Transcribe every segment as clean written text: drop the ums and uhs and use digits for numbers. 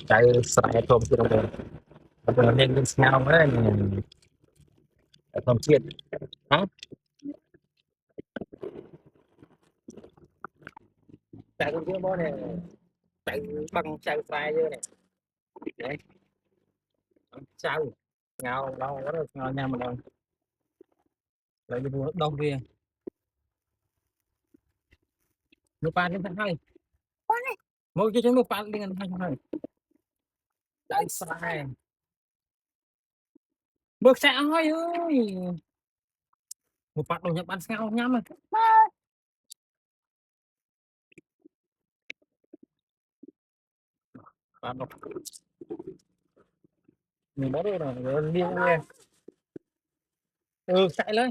chạy xài thôm chưa đâu bây giờ lên nhau đấy thôm chiên hả chạy con kia bó này chạy bằng chạy phai như này đấy sao ngào đâu có được ngào nhau mà đâu lấy đi mua đông kia nước pan đến tháng hai mỗi cái nước pan đến tháng hai chạy sai bước xa thôi ơi một phát đồ nhập ăn sao nhắm à bạn đọc mình bó đây rồi liên nghe chạy lên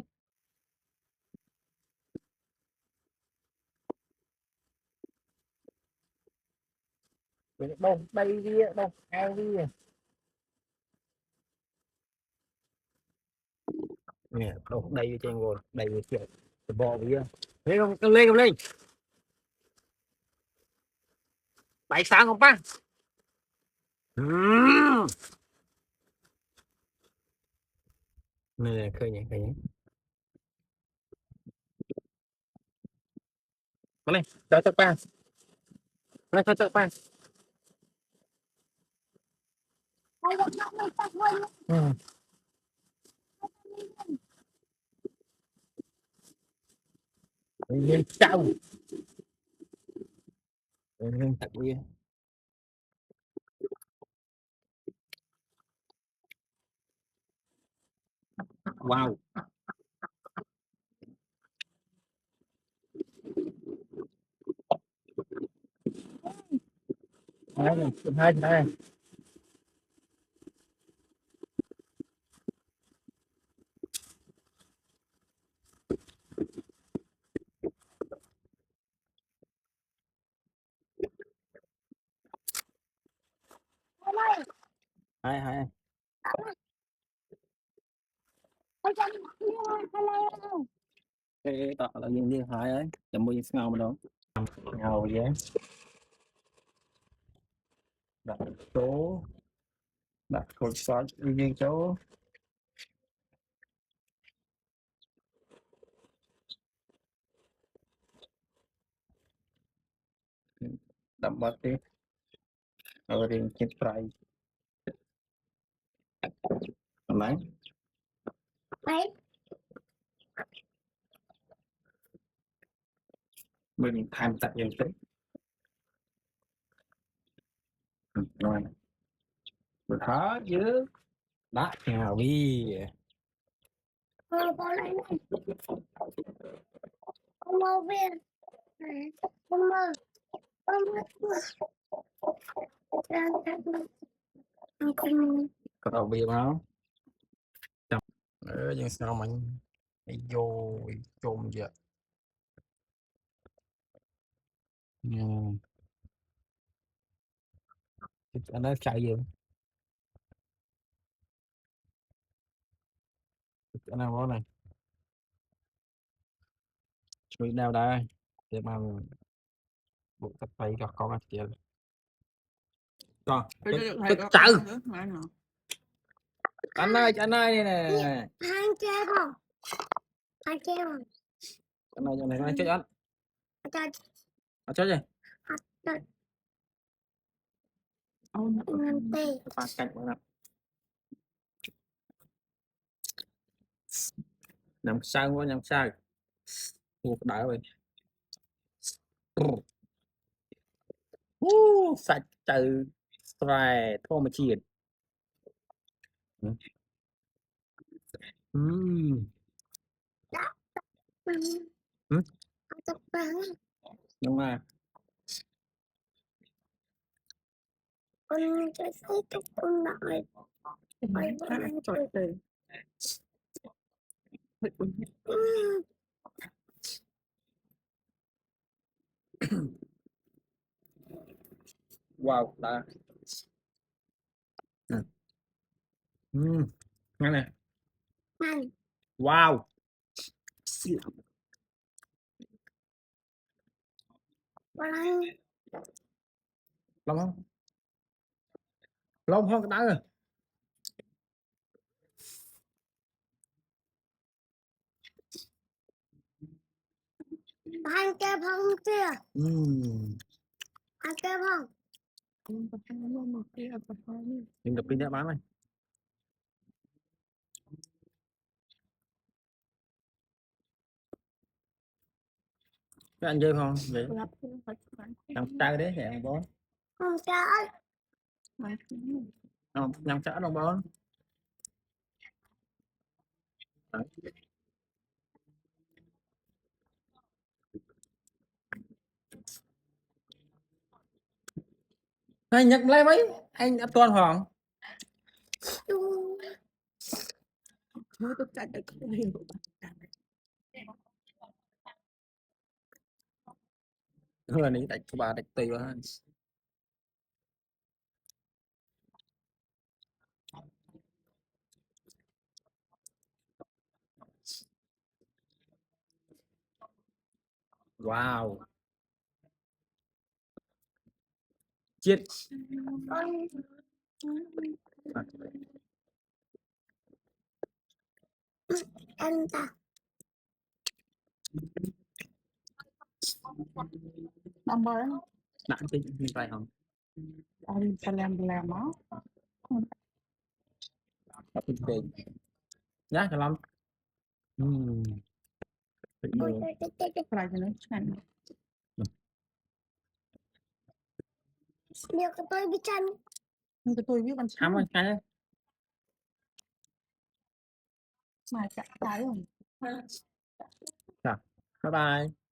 đâu đây đi đâu ai đi nè đâu đây trên rồi đây chuyện bò bây giờ lên không lên không lên bảy sáng không ba nè khơi nhỉ lên cho ba lên cho ba lên sao lên thật đi wow hai hai hai hai cái tao là những hai ấy chậm bao nhiêu ngầu mà đâu ngầu vậy đặt số đặt cột sót riêng số đậm bát đi ở riêng trên trái mấy mình tham tặng nhiều tính rồi mình hết chứ đó ngầu đi có đầu bia không nhưng sao mình vô chôm vậy anh nói chạy gì anh nào đó này mình nào đây để mà bộ tập tay cho con ăn chị con chạy anh ơi này này chết anh chết gì phạt cạnh của nằm sao quá nằm sao một đảo rồi sạch từ xoài thô mà chiên nhưng mà wow đã nghe này wow Long không? Long không cái đá rồi. Ăn kem không kia? Ừm. Ăn kem không? Nhưng đập pin đã bán này. Các anh chơi không? Vậy. Nhắm trái đấy thì ăn bó. Không trái. Không, nhắm trái đâu bó. Anh nhắc lấy mấy anh đã toàn hoàng. Thôi tôi chạy được không hiểu. Người này đánh của bà đánh tùy vào. Wow. Chết. Ăn ta. Làm bờ Bạn tính như vậy không? đi ta làm nó. Bạn tính tiền. Nhá cho lắm. Tự nhiên. Lại cho nó chăn. Liệu cái tôi bị chăn. Nhưng tôi biết con Ám ơi, cái mà chạy cái rồi. bye bye.